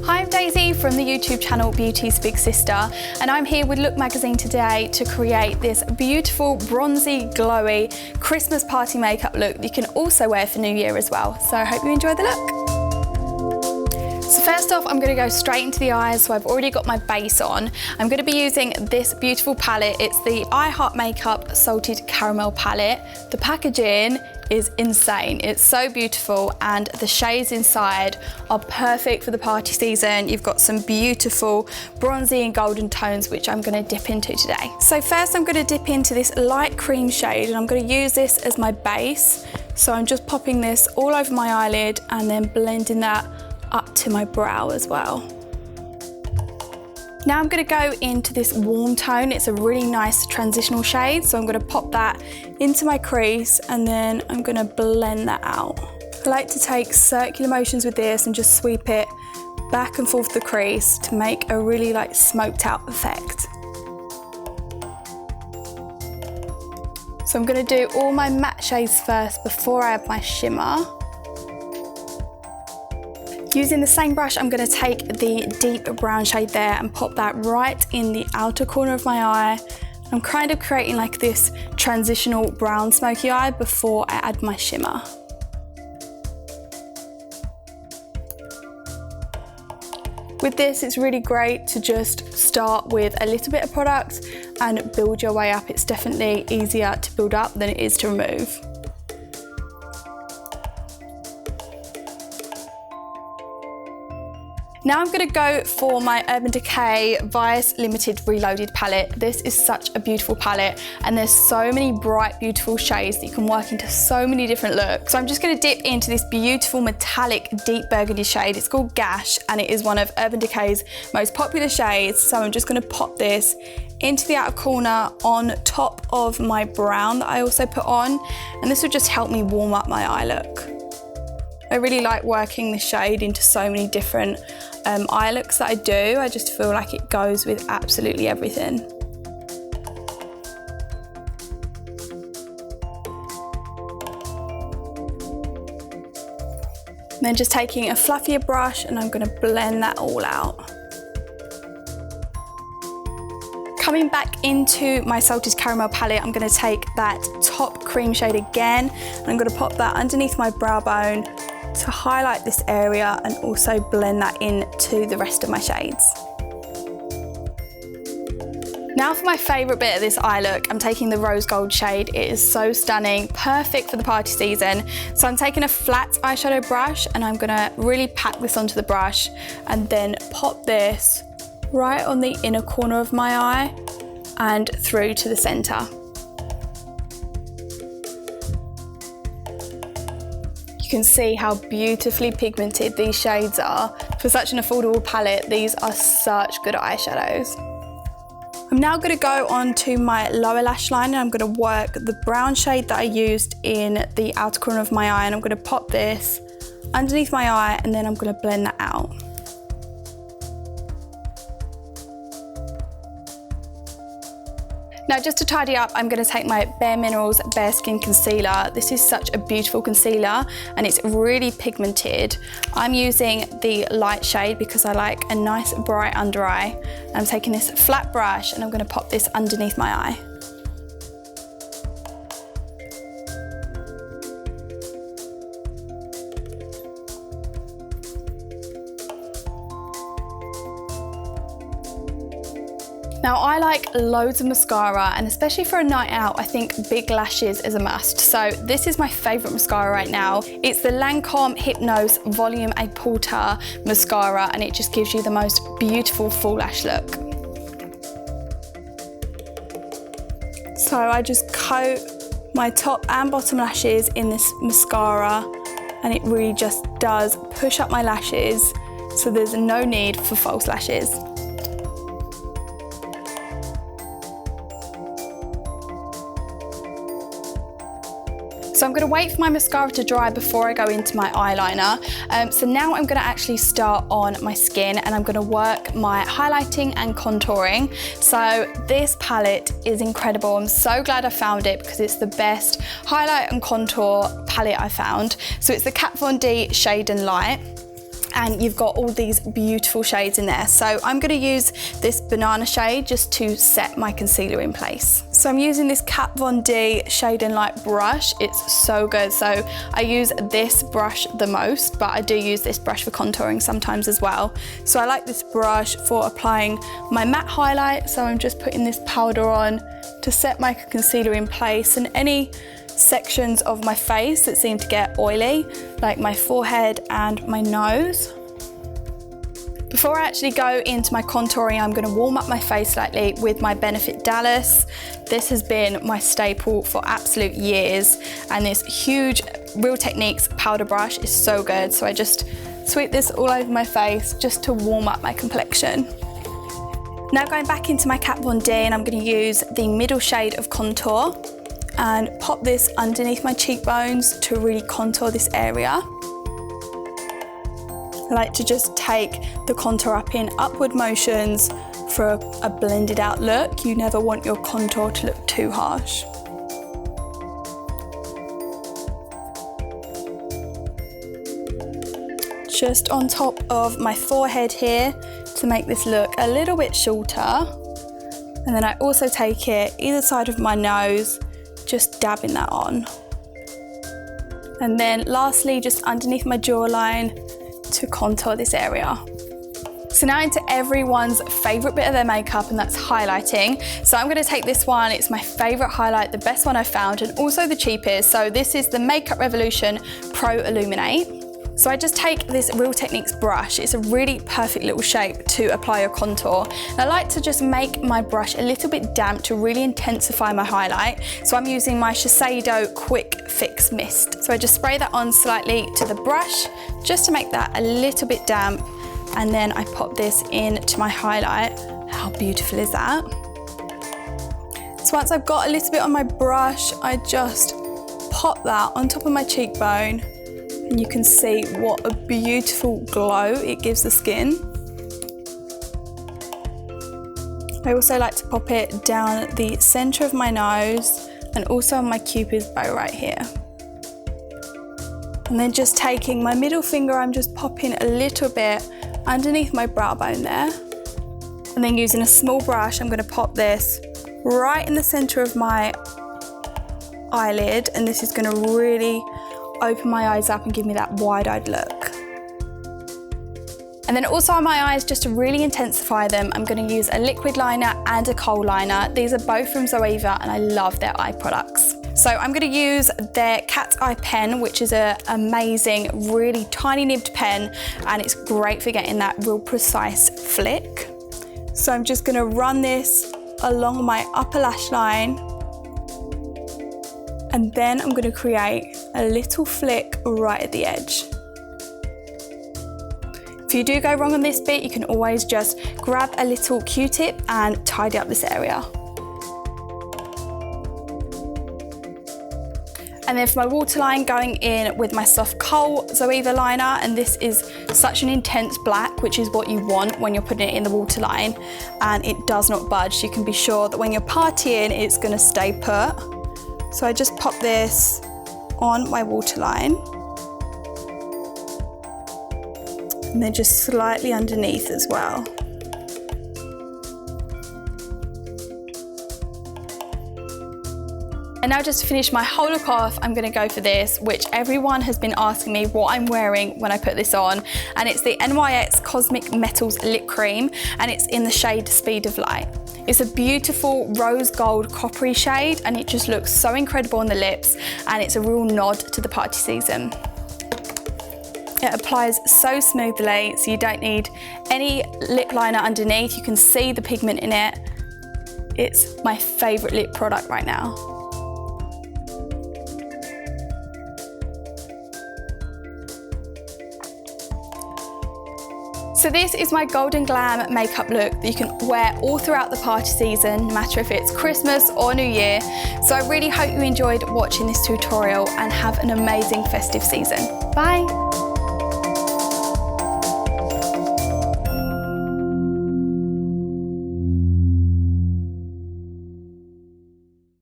Hi, I'm Daisy from the YouTube channel Beauty's Big Sister, and I'm here with Look magazine today to create this beautiful bronzy, glowy Christmas party makeup look that you can also wear for New Year as well. So I hope you enjoy the look. So first off, I'm going to go straight into the eyes, so I've already got my base on. I'm going to be using this beautiful palette. It's the I Heart Makeup Salted Caramel palette. The packaging is insane. It's so beautiful, and the shades inside are perfect for the party season. You've got some beautiful bronzy and golden tones, which I'm going to dip into today. So first I'm going to dip into this light cream shade, and I'm going to use this as my base. So I'm just popping this all over my eyelid and then blending that up to my brow as well. Now I'm going to go into this warm tone. It's a really nice transitional shade, so I'm going to pop that into my crease and then I'm going to blend that out. I like to take circular motions with this and just sweep it back and forth the crease to make a really smoked out effect. So I'm going to do all my matte shades first before I add my shimmer. Using the same brush, I'm going to take the deep brown shade there and pop that right in the outer corner of my eye. I'm kind of creating this transitional brown smoky eye before I add my shimmer. With this, it's really great to just start with a little bit of product and build your way up. It's definitely easier to build up than it is to remove. Now I'm going to go for my Urban Decay Vice Limited Reloaded palette. This is such a beautiful palette, and there's so many bright, beautiful shades that you can work into so many different looks. So I'm just going to dip into this beautiful metallic deep burgundy shade. It's called Gash, and it is one of Urban Decay's most popular shades. So I'm just going to pop this into the outer corner on top of my brown that I also put on, and this will just help me warm up my eye look. I really like working the shade into so many different eye looks that I do. I just feel like it goes with absolutely everything. And then just taking a fluffier brush, and I'm going to blend that all out. Coming back into my Salted Caramel palette, I'm going to take that top cream shade again, and I'm going to pop that underneath my brow bone to highlight this area and also blend that into the rest of my shades. Now for my favourite bit of this eye look, I'm taking the rose gold shade. It is so stunning, perfect for the party season. So I'm taking a flat eyeshadow brush, and I'm gonna really pack this onto the brush and then pop this right on the inner corner of my eye and through to the centre. You can see how beautifully pigmented these shades are. For such an affordable palette, these are such good eyeshadows. I'm now going to go on to my lower lash line, and I'm going to work the brown shade that I used in the outer corner of my eye, and I'm going to pop this underneath my eye, and then I'm going to blend that out. Now just to tidy up, I'm going to take my BareMinerals Bareskin concealer. This is such a beautiful concealer, and it's really pigmented. I'm using the light shade because I like a nice bright under eye. I'm taking this flat brush, and I'm going to pop this underneath my eye. Now I like loads of mascara, and especially for a night out, I think big lashes is a must. So this is my favourite mascara right now. It's the Lancome Hypnose Volume A Porter mascara, and it just gives you the most beautiful full lash look. So I just coat my top and bottom lashes in this mascara, and it really just does push up my lashes, so there's no need for false lashes. So I'm going to wait for my mascara to dry before I go into my eyeliner. So now I'm going to actually start on my skin, and I'm going to work my highlighting and contouring. So this palette is incredible. I'm so glad I found it because it's the best highlight and contour palette I found. So it's the Kat Von D Shade and Light. and you've got all these beautiful shades in there. So I'm going to use this banana shade just to set my concealer in place. So I'm using this Kat Von D Shade and Light brush. It's so good. So I use this brush the most, but I do use this brush for contouring sometimes as well. So I like this brush for applying my matte highlight. So I'm just putting this powder on to set my concealer in place, and any sections of my face that seem to get oily, like my forehead and my nose. Before I actually go into my contouring, I'm going to warm up my face slightly with my Benefit Dallas. This has been my staple for absolute years, and this huge Real Techniques powder brush is so good. So I just sweep this all over my face just to warm up my complexion. Now going back into my Kat Von D, and I'm going to use the middle shade of contour and pop this underneath my cheekbones to really contour this area. I like to just take the contour up in upward motions for a blended out look. You never want your contour to look too harsh. Just on top of my forehead here to make this look a little bit shorter. And then I also take it either side of my nose, just dabbing that on. And then lastly, just underneath my jawline to contour this area. So now into everyone's favorite bit of their makeup, and that's highlighting. So I'm going to take this one. It's my favorite highlight, the best one I've found, and also the cheapest. So this is the Makeup Revolution Pro Illuminate. So I just take this Real Techniques brush. It's a really perfect little shape to apply your contour. And I like to just make my brush a little bit damp to really intensify my highlight. So I'm using my Shiseido Quick Fix Mist. So I just spray that on slightly to the brush just to make that a little bit damp. And then I pop this into my highlight. How beautiful is that? So once I've got a little bit on my brush, I just pop that on top of my cheekbone. And you can see what a beautiful glow it gives the skin. I also like to pop it down the center of my nose and also on my Cupid's bow right here. And then just taking my middle finger, I'm just popping a little bit underneath my brow bone there. And then using a small brush, I'm going to pop this right in the center of my eyelid, and this is going to really open my eyes up and give me that wide-eyed look. And then also on my eyes, just to really intensify them, I'm going to use a liquid liner and a kohl liner. These are both from Zoeva, and I love their eye products. So I'm going to use their Cat Eye Pen, which is an amazing, really tiny nibbed pen, and it's great for getting that real precise flick. So I'm just going to run this along my upper lash line, and then I'm going to create a little flick right at the edge. If you do go wrong on this bit, you can always just grab a little Q-tip and tidy up this area. And then for my waterline, going in with my soft kohl Zoeva liner, and this is such an intense black, which is what you want when you're putting it in the waterline, and it does not budge. You can be sure that when you're partying, it's going to stay put. So I just pop this on my waterline, and then just slightly underneath as well. And now just to finish my whole look off, I'm going to go for this, which everyone has been asking me what I'm wearing when I put this on, and it's the NYX Cosmic Metals Lip Cream, and it's in the shade Speed of Light. It's a beautiful rose gold coppery shade, and it just looks so incredible on the lips, and it's a real nod to the party season. It applies so smoothly, so you don't need any lip liner underneath. You can see the pigment in it. It's my favorite lip product right now. So this is my Golden Glam makeup look that you can wear all throughout the party season, no matter if it's Christmas or New Year. So I really hope you enjoyed watching this tutorial, and have an amazing festive season. Bye.